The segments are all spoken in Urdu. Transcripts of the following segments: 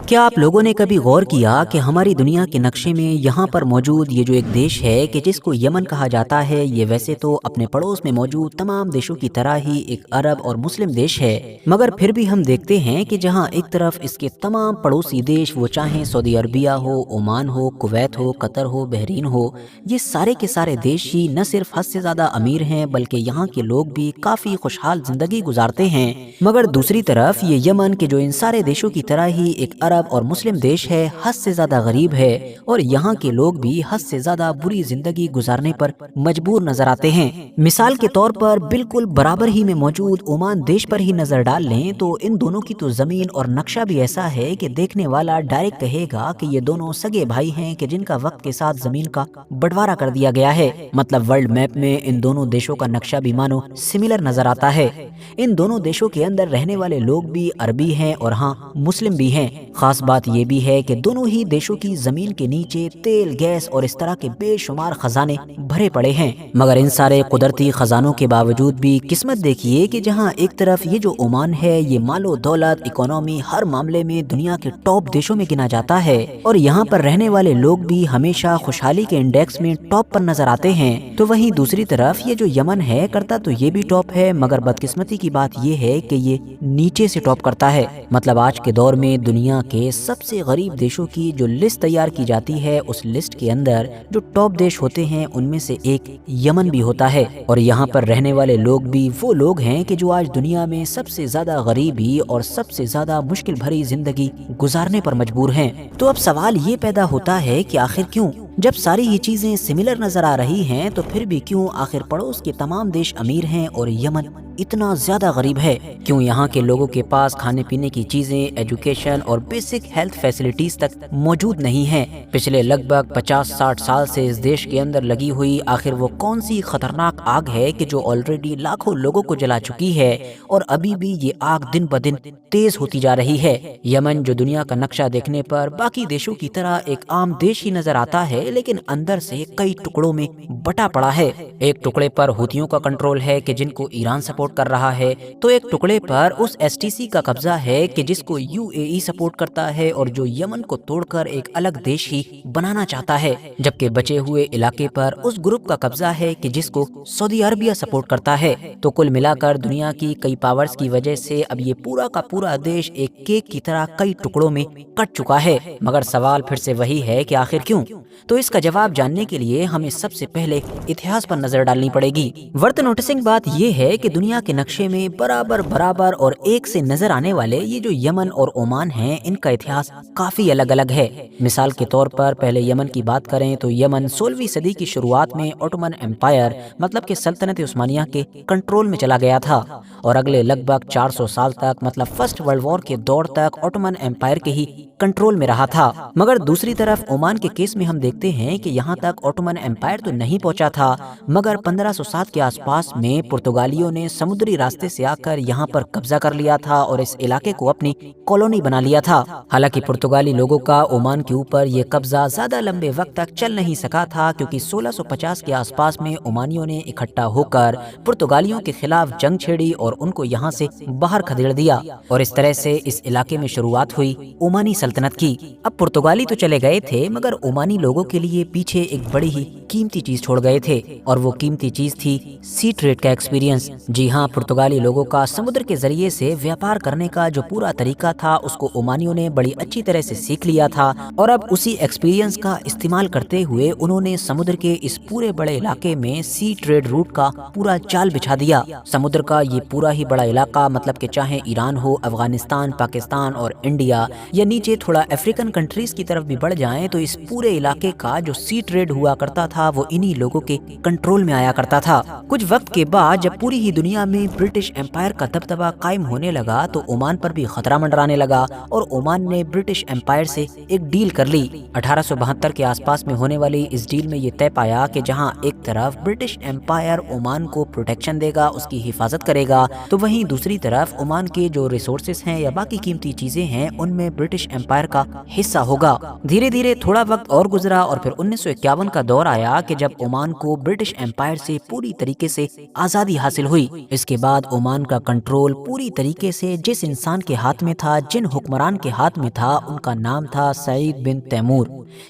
کیا آپ لوگوں نے کبھی غور کیا کہ ہماری دنیا کے نقشے میں یہاں پر موجود یہ جو ایک دیش ہے کہ جس کو یمن کہا جاتا ہے، یہ ویسے تو اپنے پڑوس میں موجود تمام دیشوں کی طرح ہی ایک عرب اور مسلم دیش ہے، مگر پھر بھی ہم دیکھتے ہیں کہ جہاں ایک طرف اس کے تمام پڑوسی دیش، وہ چاہیں سعودی عربیہ ہو، عمان ہو، کویت ہو، قطر ہو، بحرین ہو، یہ سارے کے سارے دیش ہی نہ صرف حد سے زیادہ امیر ہیں بلکہ یہاں کے لوگ بھی کافی خوشحال زندگی گزارتے ہیں، مگر دوسری طرف یہ یمن کے جو ان سارے دیشوں کی طرح ہی ایک عرب اور مسلم دیش ہے، حد سے زیادہ غریب ہے اور یہاں کے لوگ بھی حد سے زیادہ بری زندگی گزارنے پر مجبور نظر آتے ہیں۔ مثال کے طور پر بالکل برابر ہی میں موجود عمان دیش پر ہی نظر ڈال لیں تو ان دونوں کی تو زمین اور نقشہ بھی ایسا ہے کہ دیکھنے والا ڈائریکٹ کہے گا کہ یہ دونوں سگے بھائی ہیں کہ جن کا وقت کے ساتھ زمین کا بٹوارا کر دیا گیا ہے۔ مطلب ورلڈ میپ میں ان دونوں دیشوں کا نقشہ بھی مانو سملر نظر آتا ہے۔ ان دونوں دیشوں کے اندر رہنے والے لوگ بھی عربی ہیں اور ہاں مسلم بھی ہیں۔ خاص بات یہ بھی ہے کہ دونوں ہی دیشوں کی زمین کے نیچے تیل، گیس اور اس طرح کے بے شمار خزانے بھرے پڑے ہیں، مگر ان سارے قدرتی خزانوں کے باوجود بھی قسمت دیکھیے کہ جہاں ایک طرف یہ جو عمان ہے، یہ مال و دولت، اکانومی، ہر معاملے میں دنیا کے ٹاپ دیشوں میں گنا جاتا ہے اور یہاں پر رہنے والے لوگ بھی ہمیشہ خوشحالی کے انڈیکس میں ٹاپ پر نظر آتے ہیں، تو وہیں دوسری طرف یہ جو یمن ہے کرتا تو یہ بھی ٹاپ ہے، مگر بدقسمتی کی بات یہ ہے کہ یہ نیچے سے ٹاپ کرتا ہے۔ مطلب آج کے دور میں دنیا کے سب سے غریب دیشوں کی جو لسٹ تیار کی جاتی ہے، اس لسٹ کے اندر جو ٹاپ دیش ہوتے ہیں ان میں سے ایک یمن بھی ہوتا ہے، اور یہاں پر رہنے والے لوگ بھی وہ لوگ ہیں کہ جو آج دنیا میں سب سے زیادہ غریبی اور سب سے زیادہ مشکل بھری زندگی گزارنے پر مجبور ہیں۔ تو اب سوال یہ پیدا ہوتا ہے کہ آخر کیوں؟ جب ساری یہ چیزیں سملر نظر آ رہی ہیں تو پھر بھی کیوں آخر پڑوس کے تمام دیش امیر ہیں اور یمن اتنا زیادہ غریب ہے؟ کیوں یہاں کے لوگوں کے پاس کھانے پینے کی چیزیں، ایجوکیشن اور بیسک ہیلتھ فیسلٹیز تک موجود نہیں ہیں؟ پچھلے لگ بھگ 50-60 سال سے اس دیش کے اندر لگی ہوئی آخر وہ کون سی خطرناک آگ ہے کہ جو آلریڈی لاکھوں لوگوں کو جلا چکی ہے اور ابھی بھی یہ آگ دن بدن تیز ہوتی جا رہی ہے؟ یمن جو دنیا کا نقشہ دیکھنے پر باقی دیشوں کی طرح ایک عام دیش ہی نظر آتا ہے، لیکن اندر سے کئی ٹکڑوں میں بٹا پڑا ہے۔ ایک ٹکڑے پر ہوتھیوں کا کنٹرول ہے کہ جن کو ایران سپورٹ کر رہا ہے، تو ایک ٹکڑے پر اس ایس ٹی سی کا قبضہ ہے کہ جس کو یو اے ای سپورٹ کرتا ہے اور جو یمن کو توڑ کر ایک الگ دیش ہی بنانا چاہتا ہے، جبکہ بچے ہوئے علاقے پر اس گروپ کا قبضہ ہے کہ جس کو سعودی عربیہ سپورٹ کرتا ہے۔ تو کل ملا کر دنیا کی کئی پاورز کی وجہ سے اب یہ پورا کا پورا دیش ایک کیک کی طرح کئی ٹکڑوں میں کٹ چکا ہے، مگر سوال پھر سے وہی ہے کہ آخر کیوں؟ تو اس کا جواب جاننے کے لیے ہمیں سب سے پہلے اتہاس پر نظر ڈالنی پڑے گی۔ ورتھ نوٹسنگ بات یہ ہے کہ دنیا کے نقشے میں برابر اور ایک سے نظر آنے والے یہ جو یمن اور عمان ہیں، ان کا اتہاس کافی الگ الگ ہے۔ مثال کے طور پر پہلے یمن کی بات کریں تو یمن 16ویں صدی کی شروعات میں اوٹومن امپائر مطلب کہ سلطنت عثمانیہ کے کنٹرول میں چلا گیا تھا اور اگلے لگ بھگ 400 سال تک مطلب فرسٹ ورلڈ وار کے دور تک اوٹومن امپائر کے ہی کنٹرول میں رہا تھا، مگر دوسری طرف عمان کے کیس میں ہم دیکھتے ہیں کہ یہاں تک اوٹومن امپائر تو نہیں پہنچا تھا، مگر 1507 کے آس پاس میں پرتگالیوں نے سمندری راستے سے آ کر یہاں پر قبضہ کر لیا تھا اور اس علاقے کو اپنی کالونی بنا لیا تھا۔ حالانکہ پرتگالی لوگوں کا عمان کے اوپر یہ قبضہ زیادہ لمبے وقت تک چل نہیں سکا تھا، کیونکہ 1650 کے آس پاس میں عمانیوں نے اکٹھا ہو کر پرتگالیوں کے خلاف جنگ چھیڑی اور ان کو یہاں سے باہر کھدیڑ دیا، اور اس طرح سے اس علاقے میں شروعات ہوئی عمانی سلطنت کی۔ اب پرتگالی تو چلے گئے تھے، مگر عمانی لوگوں کے لیے پیچھے ایک بڑی ہی قیمتی چیز چھوڑ گئے تھے، اور وہ قیمتی چیز تھی سی ٹریڈ کا ایکسپیرینس۔ جی ہاں، پرتگالی لوگوں کا سمندر کے ذریعے سے ویاپار کرنے کا جو پورا طریقہ تھا، اس کو عمانیوں نے بڑی اچھی طرح سے سیکھ لیا تھا، اور اب اسی ایکسپیرینس کا استعمال کرتے ہوئے انہوں نے سمندر کے اس پورے بڑے علاقے میں سی ٹریڈ روٹ کا پورا جال بچھا دیا۔ سمندر کا یہ پورا ہی بڑا علاقہ مطلب کہ چاہے ایران ہو، افغانستان، پاکستان اور انڈیا، یا نیچے تھوڑا افریقن کنٹریز کی طرف بھی بڑھ جائیں، تو اس پورے علاقے کا جو سی ٹریڈ ہوا کرتا تھا وہ انہی لوگوں کے کنٹرول میں آیا کرتا تھا۔ کچھ وقت کے بعد جب پوری ہی دنیا میں برٹش امپائر کا دبدبہ قائم ہونے لگا تو عمان پر بھی خطرہ منڈرانے لگا، اور عمان نے برٹش امپائر سے ایک ڈیل کر لی۔ 1872 کے آس پاس میں ہونے والی اس ڈیل میں یہ طے پایا کہ جہاں ایک طرف برٹش امپائر عمان کو پروٹیکشن دے گا، اس کی حفاظت کرے گا، تو وہیں دوسری طرف عمان کے جو ریسورسز ہیں یا باقی قیمتی چیزیں ہیں ان میں برٹش امپائر کا حصہ ہوگا۔ دھیرے دھیرے تھوڑا وقت اور گزرا اور پھر 1951 کا دور آیا کہ جب عمان کو برٹش امپائر سے پوری طریقے سے آزادی حاصل ہوئی۔ اس کے بعد عمان کا کنٹرول پوری طریقے سے جس انسان کے ہاتھ میں تھا، جن حکمران کے ہاتھ میں تھا، ان کا نام تھا سعید بن تیمور۔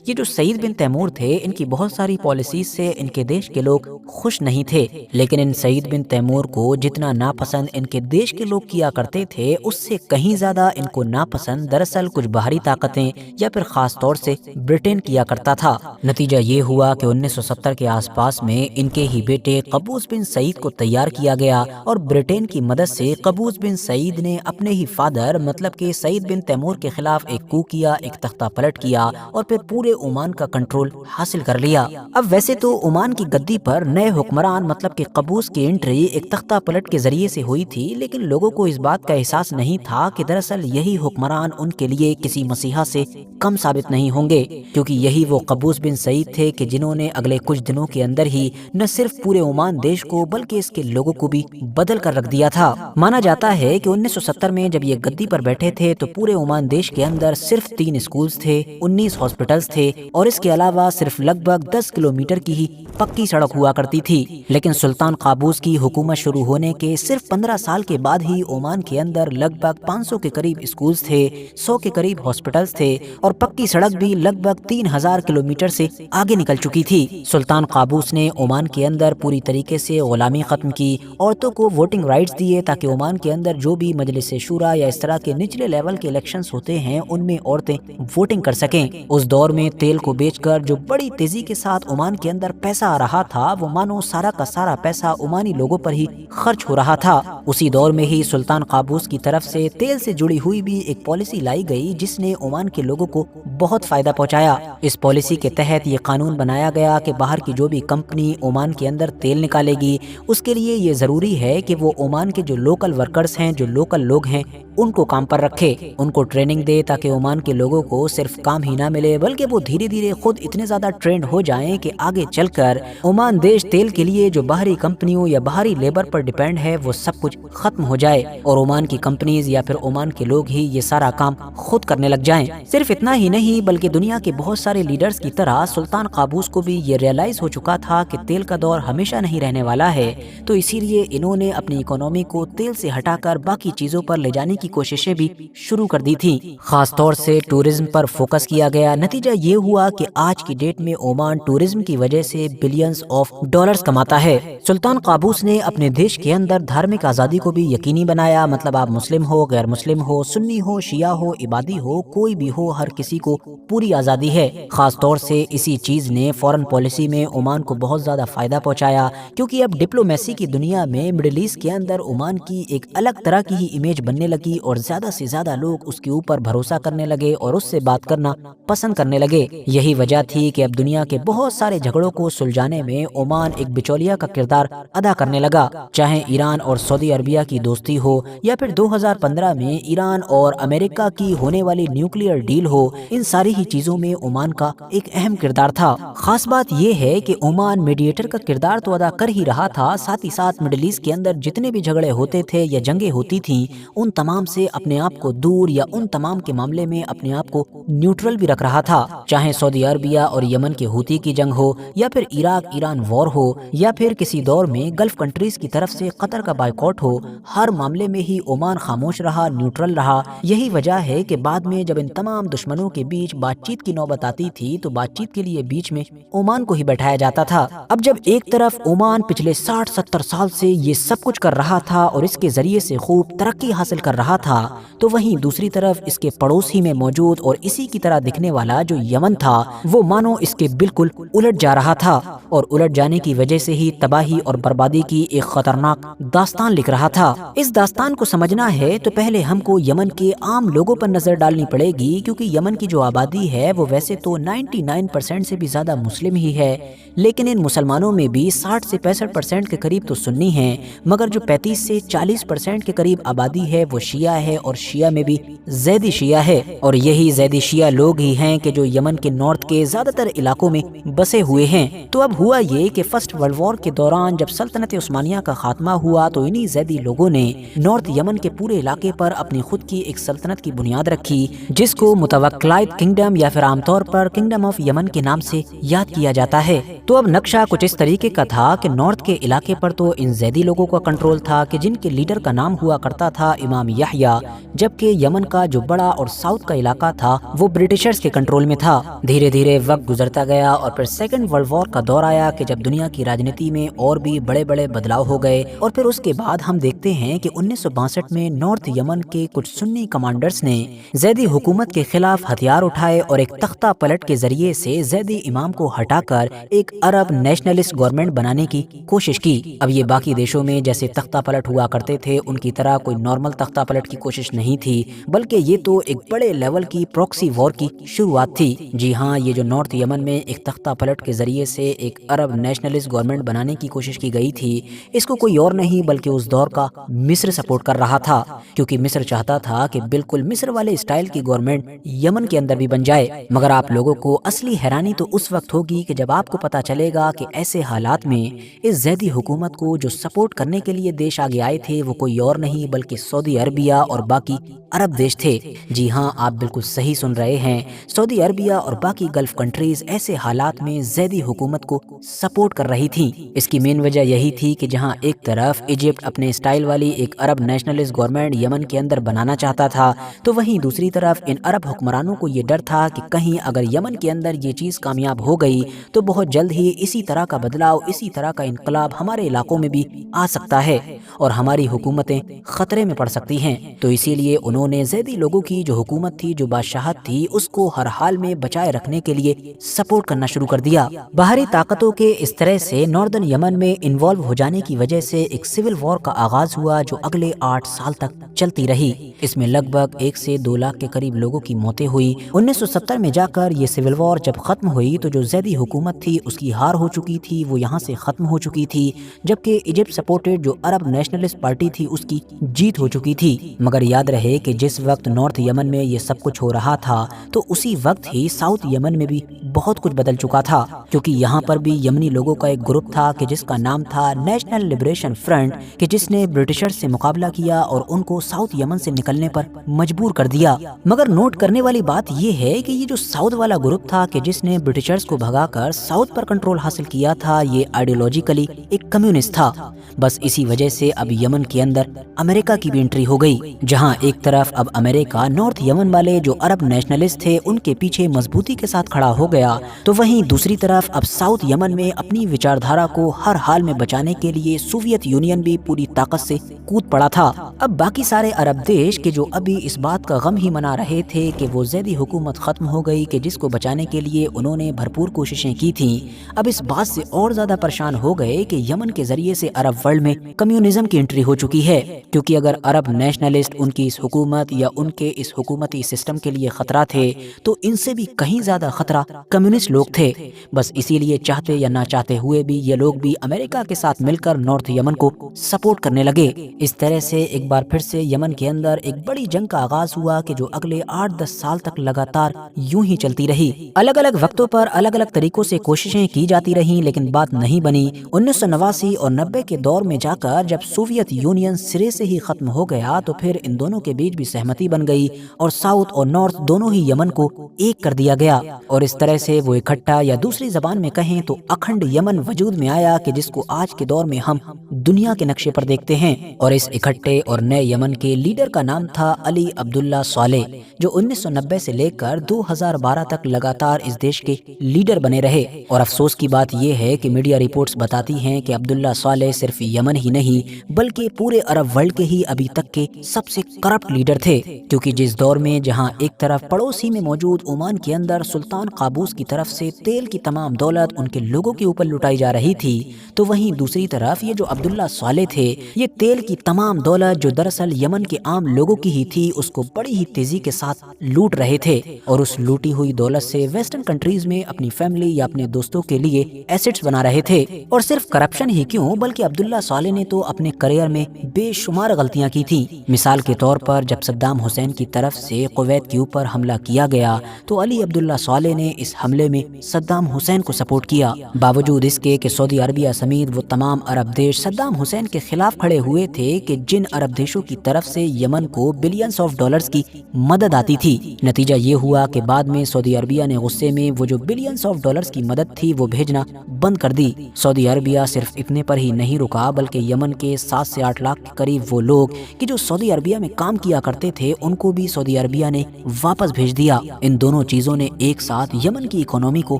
یہ جو سعید بن تیمور تھے، ان کی بہت ساری پالیسیز سے ان کے دیش کے لوگ خوش نہیں تھے، لیکن ان سعید بن تیمور کو جتنا ناپسند ان کے دیش کے لوگ کیا کرتے تھے، اس سے کہیں زیادہ ان کو ناپسند دراصل کچھ باہری طاقتیں یا پھر خاص طور سے برٹن کیا کرتا تھا۔ نتیجہ یہ ہوا کہ 1970 کے آس پاس میں ان کے ہی بیٹے قابوس بن سعید کو تیار کیا گیا اور برٹن کی مدد سے قابوس بن سعید نے اپنے ہی فادر مطلب کہ سعید بن تیمور کے خلاف ایک کو کیا، ایک تختہ پلٹ کیا اور پھر پورے عمان کا کنٹرول حاصل کر لیا۔ اب ویسے تو عمان کی گدی پر نئے حکمران مطلب کہ قابوس کی انٹری ایک تختہ پلٹ کے ذریعے سے ہوئی تھی، لیکن لوگوں کو اس بات کا احساس نہیں تھا کہ دراصل یہی حکمران ان کے لیے کسی مسیحا سے کم ثابت نہیں ہوں گے، کیونکہ یہی وہ قابوس بن سعید تھے کہ جنہوں نے اگلے کچھ دنوں کے اندر ہی نہ صرف پورے عمان دیش کو بلکہ اس کے لوگوں کو بھی بدل کر رکھ دیا تھا۔ مانا جاتا ہے کہ 1970 میں جب یہ گدی پر بیٹھے تھے تو پورے عمان دیش کے اندر صرف 3 اسکولز تھے، 19 ہاسپٹلز تھے اور اس کے علاوہ صرف لگ بھگ 10 کلومیٹر کی ہی پکی سڑک ہوا کرتی تھی۔ لیکن سلطان قابوس کی حکومت شروع ہونے کے صرف 15 سال کے بعد ہی عمان کے اندر لگ بھگ 500 کے قریب اسکولز تھے، 100 کے قریب ہاسپٹلز تھے اور پکی سڑک بھی لگ بھگ 3000 کلومیٹر سے آگے نکل چکی تھی۔ سلطان قابوس نے عمان کے اندر پوری طریقے سے غلامی ختم کی، عورتوں کو ووٹنگ رائٹس دیے تاکہ عمان کے اندر جو بھی مجلس شورا یا اس طرح کے نچلے لیول کے الیکشنز ہوتے ہیں ان میں عورتیں ووٹنگ کر سکیں۔ اس دور میں تیل کو بیچ کر جو بڑی تیزی کے ساتھ عمان کے اندر پیسہ آ رہا تھا، وہ مانو سارا کا سارا پیسہ عمانی لوگوں پر ہی خرچ ہو رہا تھا۔ اسی دور میں ہی سلطان قابوس کی طرف سے تیل سے جڑی ہوئی بھی ایک پالیسی لائی گئی جس نے عمان کے لوگوں کو بہت فائدہ پہنچایا۔ اس پالیسی کے تحت یہ قانون بنایا گیا کہ باہر کی جو بھی کمپنی عمان کے اندر تیل نکالے گی، اس کے لیے یہ ضروری ہے کہ وہ عمان کے جو لوکل ورکرز ہیں، جو لوکل لوگ ہیں، ان کو کام پر رکھے، ان کو ٹریننگ دے تاکہ عمان کے لوگوں کو صرف کام ہی نہ ملے بلکہ وہ دھیرے دھیرے خود اتنے زیادہ ٹرینڈ ہو جائیں کہ آگے چل کر عمان دیش تیل کے لیے جو باہری کمپنیوں یا باہری لیبر پر ڈیپینڈ ہے وہ سب کچھ ختم ہو جائے اور عمان کی کمپنیز یا پھر عمان کے لوگ ہی یہ سارا کام خود کرنے لگ جائیں۔ صرف اتنا ہی نہیں بلکہ دنیا کے بہت سارے لیڈرز کی طرح سلطان قابوس کو بھی یہ ریئلائز ہو چکا تھا کہ تیل کا دور ہمیشہ نہیں رہنے والا ہے، تو اسی لیے انہوں نے اپنی اکانومی کو تیل سے ہٹا کر باقی چیزوں پر لے جانے کی کوششیں بھی شروع کر دی تھی۔ خاص طور سے ٹورزم پر فوکس کیا گیا۔ نتیجہ یہ ہوا کہ آج کی ڈیٹ میں عمان ٹورزم کی وجہ سے بلینز آف ڈالرز کماتا ہے۔ سلطان قابوس نے اپنے دیش کے اندر دھارمک آزادی کو بھی یقینی بنایا، مطلب آپ مسلم ہو، غیر مسلم ہو، سنی ہو، شیعہ ہو، عبادی ہو، کوئی بھی ہو، ہر کسی کو پوری آزادی ہے۔ خاص طور سے اسی چیز نے فورن پالیسی میں عمان کو بہت زیادہ فائدہ پہنچایا، کیونکہ اب ڈپلومیسی کی دنیا میں مڈل ایسٹ کے اندر عمان کی ایک الگ طرح کی ہی امیج بننے لگی اور زیادہ سے زیادہ لوگ اس کے اوپر بھروسہ کرنے لگے اور اس سے بات کرنا پسند کرنے لگے۔ یہی وجہ تھی کہ اب دنیا کے بہت سارے جھگڑوں کو سلجھانے میں عمان ایک بچولیا کا کردار ادا کرنے لگا، چاہے ایران اور سعودی عربیہ کی دوستی ہو یا پھر 2015 میں ایران اور امریکہ کی ہونے والی نیوکلیئر ڈیل ہو، ان ساری ہی چیزوں میں عمان کا ایک اہم کردار تھا۔ خاص بات یہ ہے کہ عمان میڈیٹر کا کردار تو ادا کر ہی رہا تھا، ساتھ ہی ساتھ مڈل ایسٹ کے اندر جتنے بھی جھگڑے ہوتے تھے یا جنگیں ہوتی تھیں ان تمام سے اپنے آپ کو دور یا ان تمام کے معاملے میں اپنے آپ کو نیوٹرل بھی رکھ رہا تھا، چاہے سعودی عربیہ اور یمن کے ہوتی کی جنگ ہو یا پھر عراق ایران وار ہو یا پھر کسی دور میں گلف کنٹریز کی طرف سے قطر کا بائیکاٹ ہو، ہر معاملے میں ہی عمان خاموش رہا، نیوٹرل رہا۔ یہی وجہ ہے کہ بعد میں جب ان تمام دشمنوں کے بیچ بات چیت کی نوبت آتی تھی تو بات چیت کے لیے بیچ میں عمان کو ہی بیٹھایا جاتا تھا۔ اب جب ایک طرف عمان پچھلے 60-70 سال سے یہ سب کچھ کر رہا تھا اور اس کے ذریعے سے خوب ترقی حاصل کر رہا تھا، تو وہیں دوسری طرف اس کے پڑوس ہی میں موجود اور اسی کی طرح دکھنے والا جو یمن تھا وہ مانو اس کے بالکل الٹ جا رہا تھا اور الٹ جانے کی وجہ سے ہی تباہی اور بربادی کی ایک خطرناک داستان لکھ رہا تھا۔ اس داستان کو سمجھنا ہے تو پہلے ہم کو یمن کے عام لوگوں پر نظر ڈالنی پڑے گی، کیونکہ یمن کی جو آبادی ہے وہ ویسے تو 99% سے بھی زیادہ مسلم ہی ہے، لیکن ان مسلمانوں میں بھی 60 سے 65% کے قریب تو سنی ہیں، مگر جو 35 سے 40% کے قریب آبادی ہے وہ شیعہ ہے اور شیعہ میں بھی زیدی شیعہ ہے، اور یہی زیدی شیعہ لوگ ہی ہیں کہ جو یمن کے نارتھ کے زیادہ تر علاقوں میں بسے ہوئے ہیں۔ تو اب ہوا یہ کہ فرسٹ ورلڈ وار کے دوران جب سلطنت عثمانیہ کا خاتمہ ہوا تو انہی زیدی لوگوں نے نارتھ یمن کے پورے علاقے پر اپنی خود کی ایک سلطنت کی بنیاد رکھی، جس کو متوکلائٹ کنگڈم یا پھر عام طور پر کنگڈم کنگڈم آف یمن کے نام سے یاد کیا جاتا ہے۔ تو اب نقشہ کچھ اس طریقے کا تھا کہ نارتھ کے علاقے پر تو ان زیدی لوگوں کا کنٹرول تھا کہ جن کے لیڈر کا نام ہوا کرتا تھا امام یحییٰ، جبکہ یمن کا جو بڑا اور ساؤتھ کا علاقہ تھا وہ برٹشرز کے کنٹرول میں تھا۔ دھیرے دھیرے وقت گزرتا گیا اور پھر سیکنڈ ورلڈ وار کا دور آیا کہ جب دنیا کی راجنیتی میں اور بھی بڑے بڑے بدلاؤ ہو گئے، اور پھر اس کے بعد ہم دیکھتے ہیں کہ 1962 میں نارتھ یمن کے کچھ سنی کمانڈرز نے زیدی حکومت کے خلاف ہتھیار اٹھائے اور ایک تختہ پلٹ کے ذریعے سے زیدی امام کو ہٹا کر ایک عرب نیشنلسٹ گورنمنٹ بنانے کی کوشش کی۔ اب یہ باقی دیشوں میں جیسے تختہ پلٹ ہوا کرتے تھے ان کی طرح کوئی نارمل تختہ پلٹ کی کوشش نہیں تھی، بلکہ یہ تو ایک بڑے لیول کی پروکسی وار کی شروعات تھی۔ جی ہاں، یہ جو نارتھ یمن میں ایک تختہ پلٹ کے ذریعے سے ایک عرب نیشنلسٹ گورنمنٹ بنانے کی کوشش کی گئی تھی، اس کو کوئی اور نہیں بلکہ اس دور کا مصر سپورٹ کر رہا تھا، کیونکہ مصر چاہتا تھا کہ بالکل مصر والے اسٹائل کی گورنمنٹ یمن کے اندر بھی بن جائے۔ مگر آپ لوگوں کو اصلی حیرانی تو اس وقت ہوگی کہ جب آپ کو پتا چلے گا کہ ایسے حالات میں اس زیدی حکومت کو جو سپورٹ کرنے کے لیے دیش آگے آئے تھے وہ کوئی اور نہیں بلکہ سعودی عربیہ اور باقی عرب دیش تھے۔ جی ہاں، آپ بالکل صحیح سن رہے ہیں، سعودی عربیہ اور باقی گلف کنٹریز ایسے حالات میں زیدی حکومت کو سپورٹ کر رہی تھیں۔ اس کی مین وجہ یہی تھی کہ جہاں ایک طرف ایجپٹ اپنے اسٹائل والی ایک عرب نیشنلسٹ گورنمنٹ یمن کے اندر بنانا چاہتا تھا، تو وہیں دوسری طرف ان عرب حکمرانوں کو یہ ڈر تھا کہ کہیں اگر یمن کے اندر یہ چیز کامیاب ہو گئی تو بہت جلد ہی اسی طرح کا بدلاؤ، اسی طرح کا انقلاب ہمارے علاقوں میں بھی آ سکتا ہے اور ہماری حکومتیں خطرے میں پڑ سکتی ہیں۔ تو اسی لیے انہوں نے زیدی لوگوں کی جو حکومت تھی، جو بادشاہت تھی، اس کو ہر حال میں بچائے رکھنے کے لیے سپورٹ کرنا شروع کر دیا۔ باہری طاقتوں کے اس طرح سے ناردرن یمن میں انوالو ہو جانے کی وجہ سے ایک سول وار کا آغاز ہوا جو اگلے 8 سال تک چلتی رہی۔ اس میں لگ بھگ 1 سے 2 لاکھ کے قریب لوگوں کی موتیں ہوئی۔ 1970 میں جا کر یہ سول وار جب ختم ہوئی تو جو زیدی حکومت تھی اس کی ہار ہو چکی تھی، وہ یہاں سے ختم ہو چکی تھی، جبکہ ایجپٹ سپورٹڈ جو عرب نیشنلسٹ پارٹی تھی اس کی جیت ہو چکی تھی۔ مگر یاد رہے کہ جس وقت نارتھ یمن میں یہ سب کچھ ہو رہا تھا تو اسی وقت ہی ساؤتھ یمن میں بھی بہت کچھ بدل چکا تھا، کیونکہ یہاں پر بھی یمنی لوگوں کا ایک گروپ تھا کہ جس کا نام تھا نیشنل لبریشن فرنٹ، کہ جس نے برٹشر سے مقابلہ کیا اور ان کو ساؤتھ یمن سے نکلنے پر مجبور کر دیا۔ مگر نوٹ کرنے والی بات یہ ہے کہ یہ جو ساؤتھ والا گروپ تھا کہ جس نے برٹشرز کو بھگا کر ساؤتھ پر کنٹرول حاصل کیا تھا، یہ آئیڈیولوجیکلی ایک کمیونسٹ تھا۔ بس اسی وجہ سے اب یمن کے اندر امریکہ کی بھی انٹری ہو گئی، جہاں ایک طرف اب امریکہ نارتھ یمن والے جو عرب نیشنلسٹ تھے ان کے پیچھے مضبوطی کے ساتھ کھڑا ہو گیا، تو وہیں دوسری طرف اب ساؤتھ یمن میں اپنی وچاردھارا کو ہر حال میں بچانے کے لیے سوویت یونین بھی پوری طاقت سے کود پڑا تھا۔ اب باقی سارے عرب دیش کہ جو ابھی اس بات کا غم ہی منا رہے تھے کہ وہ زیدی حکومت ختم ہو گئی، کہ جس کو بچانے کے لیے انہوں نے بھرپور کوششیں کی تھیں، اب اس بات سے اور زیادہ پریشان ہو گئے کہ یمن کے ذریعے سے عرب ورلڈ میں کمیونزم کی انٹری ہو چکی ہے، کیونکہ اگر عرب نیشنلسٹ ان کی اس حکومت یا ان کے اس حکومتی سسٹم کے لیے خطرہ تھے تو ان سے بھی کہیں زیادہ خطرہ کمیونسٹ لوگ تھے۔ بس اسی لیے چاہتے یا نہ چاہتے ہوئے بھی یہ لوگ بھی امریکہ کے ساتھ مل کر نارتھ یمن کو سپورٹ کرنے لگے۔ اس طرح سے ایک بار پھر سے یمن کے اندر ایک بڑی جنگ کا آغاز ہوا کہ جو اگلے 8-10 سال تک لگاتار یوں ہی چلتی رہی۔ الگ الگ وقتوں پر الگ الگ طریقوں سے کوششیں کی جاتی رہیں لیکن بات نہیں بنی۔ 1989 اور 90 کے دور میں جا کر جب سوویت یونین سرے سے ہی ختم ہو گیا تو پھر ان دونوں کے بیچ بھی سہمتی بن گئی اور ساؤتھ اور نارتھ دونوں ہی یمن کو ایک کر دیا گیا، اور اس طرح سے وہ اکٹھا یا دوسری زبان میں کہیں تو اکھنڈ یمن وجود میں آیا کہ جس کو آج کے دور میں ہم دنیا کے نقشے پر دیکھتے ہیں۔ اور اس اکٹھے اور نئے یمن کے لیڈر کا نام تھا علی عبداللہ صالح، جو 1990 سے لے کر 2012 تک لگاتار اس دیش کے لیڈر بنے رہے۔ اور افسوس کی بات یہ ہے کہ میڈیا رپورٹس بتاتی ہیں کہ عبداللہ صالح صرف یمن ہی نہیں بلکہ پورے عرب ورلڈ کے ہی ابھی تک کے سب سے کرپٹ لیڈر تھے، کیونکہ جس دور میں جہاں ایک طرف پڑوسی میں موجود عمان کے اندر سلطان قابوس کی طرف سے تیل کی تمام دولت ان کے لوگوں کے اوپر لٹائی جا رہی تھی، تو وہیں دوسری طرف یہ جو عبداللہ صالح تھے یہ تیل کی تمام دولت جو دراصل یمن کے عام لوگوں کی ہی تھی اس کو بڑی ہی تیزی کے ساتھ لوٹ رہے تھے، اور اس لوٹی ہوئی دولت سے ویسٹرن کنٹریز میں اپنی فیملی یا اپنے دوستوں کے لیے ایسٹس بنا رہے تھے۔ اور صرف کرپشن ہی کیوں بلکہ عبداللہ صالح نے تو اپنے کریئر میں بے شمار غلطیاں کی تھیں۔ مثال کے طور پر جب صدام حسین کی طرف سے کویت کے اوپر حملہ کیا گیا تو علی عبداللہ صالح نے اس حملے میں صدام حسین کو سپورٹ کیا، باوجود اس کے کہ سعودی عربیہ سمیت وہ تمام عرب دیش صدام حسین کے خلاف کھڑے ہوئے تھے کہ جن عرب دیشوں کی طرف سے یمن کو بلینز آف ڈالرز کی مدد آتی تھی۔ نتیجہ یہ ہوا کہ بعد میں سعودی عربیہ نے غصے میں وہ جو بلینز آف ڈالرز کی مدد تھی وہ بھیجنا بند کر دی۔ سعودی عربیہ صرف اتنے پر ہی نہیں رکا بلکہ یمن کے 7 سے 8 لاکھ کے قریب وہ لوگ کہ جو سعودی عربیہ میں کام کیا کرتے تھے ان کو بھی سعودی عربیہ نے واپس بھیج دیا۔ ان دونوں چیزوں نے ایک ساتھ یمن کی اکانومی کو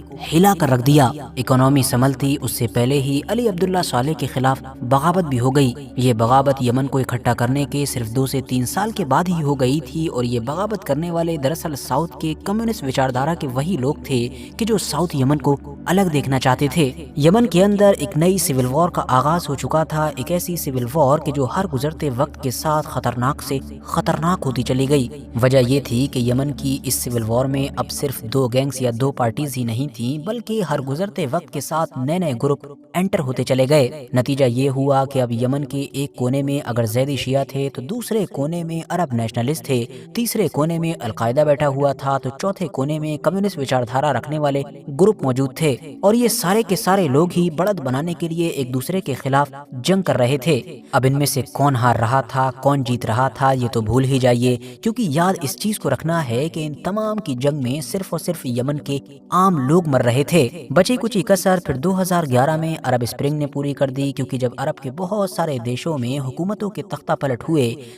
ہلا کر رکھ دیا۔ اکانومی سنبھلتی اس سے پہلے ہی علی عبداللہ صالح کے خلاف بغاوت بھی ہو گئی۔ یہ بغاوت یمن کو اکٹھا کرنے کے صرف 2 سے 3 سال کے بعد ہی ہو گئی تھی، اور یہ بغاوت کرنے والے دراصل ساؤتھ کے کمیونسٹ وچاردھارا کے وہی لوگ تھے کہ جو ساؤتھ یمن کو الگ دیکھنا چاہتے تھے۔ یمن کے اندر ایک نئی سول وار کا آغاز ہو چکا تھا، ایک ایسی سول وار کہ جو ہر گزرتے وقت کے ساتھ خطرناک سے خطرناک ہوتی چلی گئی۔ وجہ یہ تھی کہ یمن کی اس سول وار میں اب صرف 2 گینگز یا 2 پارٹیز ہی نہیں تھیں، بلکہ ہر گزرتے وقت کے ساتھ نئے نئے گروپ انٹر ہوتے چلے گئے۔ نتیجہ یہ ہوا کہ اب یمن کے ایک کونے میں اگر زیدی شیعہ تھے تو دوسرے کونے میں عرب نیشنلسٹ تھے، تیسرے کونے میں القاعدہ بیٹھا ہوا تھا تو چوتھے کونے میں کمیونسٹ وچاردھارا رکھنے والے گروپ موجود تھے، اور یہ سارے کے سارے لوگ ہی بڑھت بنانے کے لیے ایک دوسرے کے خلاف جنگ کر رہے تھے۔ اب ان میں سے کون ہار رہا تھا، کون جیت رہا تھا، یہ تو بھول ہی جائیے، کیونکہ یاد اس چیز کو رکھنا ہے کہ ان تمام کی جنگ میں صرف اور صرف یمن کے عام لوگ مر رہے تھے۔ بچی کچی کسر پھر 2011 میں عرب اسپرنگ نے پوری کر دی، کیونکہ جب عرب کے بہت سارے دیشوں میں حکومتوں کے تختہ پلٹ ہوئے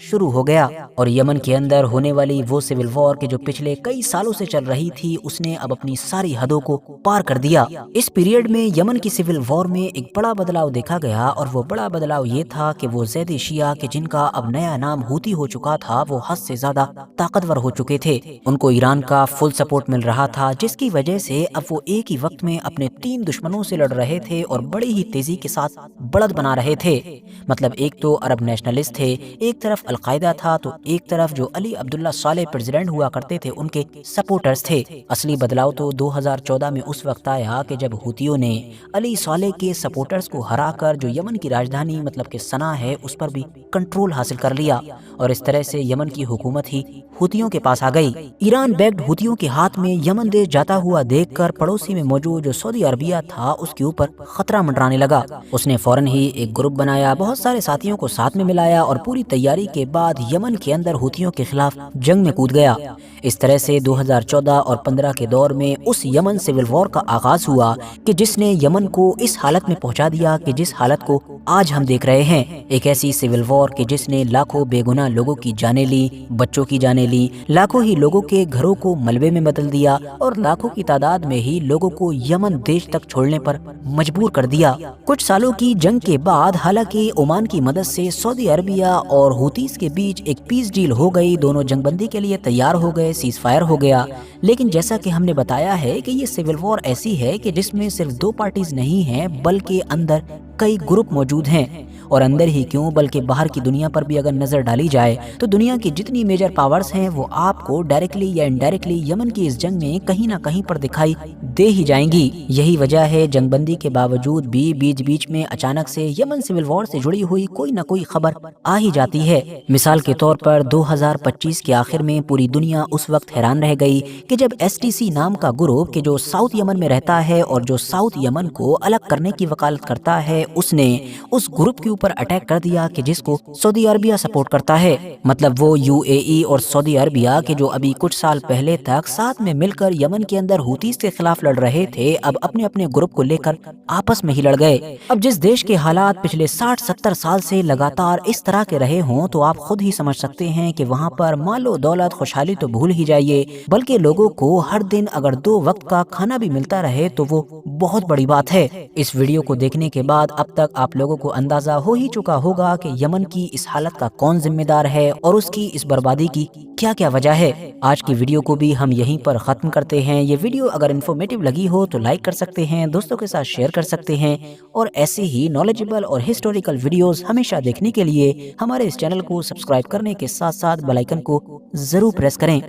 شروع ہو گیا، اور یمن کے اندر ہونے والی وہ سول وار کہ جو پچھلے کئی سالوں سے چل رہی تھی اس نے اب اپنی ساری حدوں کو پار کر دیا۔ اس پیریڈ میں یمن کی سول وار میں ایک بڑا بدلاؤ دیکھا گیا، اور وہ بڑا بدلاؤ یہ تھا کہ وہ زیدی شیعہ کہ جن کا اب نیا نام ہوتی ہو چکا تھا وہ حد سے زیادہ طاقتور ہو چکے تھے۔ ان کو ایران کا فل سپورٹ مل رہا تھا، جس کی وجہ سے اب وہ ایک ہی وقت میں اپنے 3 دشمنوں سے لڑ رہے تھے اور بڑی ہی تیزی کے ساتھ بڑھت بنا رہے تھے۔ مطلب ایک تو عرب نیشنلسٹ تھے، ایک طرف القاعدہ تھا، تو ایک طرف جو علی عبداللہ صالح پریزیڈنٹ ہوا کرتے تھے ان کے سپورٹرز تھے۔ اصلی بدلاؤ تو 2014 میں اس وقت آیا کہ جب ہوتیوں نے علی صالح کے سپورٹرز کو ہرا کر جو یمن کی راجدھانی مطلب کہ صنعا ہے اس پر بھی کنٹرول حاصل کر لیا، اور اس طرح سے یمن کی حکومت ہی ہوتیوں کے پاس آ گئی۔ ایران بیکڈ ہوتیوں کے ہاتھ میں یمن دیش جاتا ہوا دیکھ کر پڑوسی میں موجود جو سعودی عربیہ تھا اس کے اوپر خطرہ منڈرانے لگا۔ اس نے فوراً ہی ایک گروپ بنایا، بہت سارے ساتھیوں کو ساتھ میں ملایا، اور پوری تیاری کے بعد یمن کے اندر ہوتیوں کے خلاف جنگ میں کود گیا۔ اس طرح سے 2014 اور 15 کے دور میں اس یمن سول وار کا آغاز ہوا کہ جس نے یمن کو اس حالت میں پہنچا دیا کہ جس حالت کو آج ہم دیکھ رہے ہیں۔ ایک ایسی سول وار کہ جس نے لاکھوں بے گناہ لوگوں کی جانیں لی، بچوں کی جانیں لی، لاکھوں ہی لوگوں کے گھروں کو ملبے میں بدل دیا، اور لاکھوں کی تعداد میں ہی لوگوں کو یمن دیش تک چھوڑنے پر مجبور کر دیا۔ کچھ سالوں کی جنگ کے بعد حالانکہ عمان کی مدد سے سعودی عربیہ اور ہوتیز کے بیچ ایک پیس ڈیل ہو گئی، دونوں جنگ بندی کے لیے تیار ہو گئے، سیز فائر ہو گیا، لیکن جیسا کہ ہم نے بتایا ہے کہ یہ سول وار ایسی ہے کہ جس میں صرف 2 پارٹیز نہیں ہیں بلکہ اندر کئی گروپ موجود ہیں، اور اندر ہی کیوں بلکہ باہر کی دنیا پر بھی اگر نظر ڈالی جائے تو دنیا کی جتنی میجر پاورز ہیں وہ آپ کو ڈائریکٹلی یا انڈائریکٹلی یمن کی اس جنگ میں کہیں نہ کہیں پر دکھائی دے ہی جائیں گی۔ یہی وجہ ہے جنگ بندی کے باوجود بھی بیچ بیچ میں اچانک سے یمن سول وار سے جڑی ہوئی کوئی نہ کوئی خبر آ ہی جاتی ہے۔ مثال کے طور پر 2025 کے آخر میں پوری دنیا اس وقت حیران رہ گئی کہ جب STC نام کا گروپ کہ جو ساؤتھ یمن میں رہتا ہے اور جو ساؤتھ یمن کو الگ کرنے کی وکالت کرتا ہے اس نے اس گروپ کے اوپر اٹیک کر دیا کہ جس کو سعودی عربیہ سپورٹ کرتا ہے۔ مطلب وہ UAE اور سعودی عربیہ کے جو ابھی کچھ سال پہلے تک ساتھ میں مل کر یمن کے اندر ہوتیز کے خلاف لڑ رہے تھے، اب اپنے اپنے گروپ کو لے کر آپس میں ہی لڑ گئے۔ اب جس دیش کے حالات پچھلے 60-70 سال سے لگاتار اس طرح کے رہے ہوں تو آپ خود ہی سمجھ سکتے ہیں کہ وہاں پر مال و دولت خوشحالی تو بھول ہی جائیے، بلکہ لوگوں کو ہر دن اگر 2 وقت کا کھانا بھی ملتا رہے تو وہ بہت بڑی بات ہے۔ اس ویڈیو کو دیکھنے کے بعد اب تک آپ لوگوں کو اندازہ ہو ہی چکا ہوگا کہ یمن کی اس حالت کا کون ذمہ دار ہے اور اس کی اس بربادی کی کیا کیا وجہ ہے۔ آج کی ویڈیو کو بھی ہم یہیں پر ختم کرتے ہیں۔ یہ ویڈیو اگر انفارمیٹیو لگی ہو تو لائک کر سکتے ہیں، دوستوں کے ساتھ شیئر کر سکتے ہیں، اور ایسے ہی نالجبل اور ہسٹوریکل ویڈیوز ہمیشہ دیکھنے کے لیے ہمارے اس چینل کو سبسکرائب کرنے کے ساتھ ساتھ بیل آئیکن کو ضرور پریس کریں۔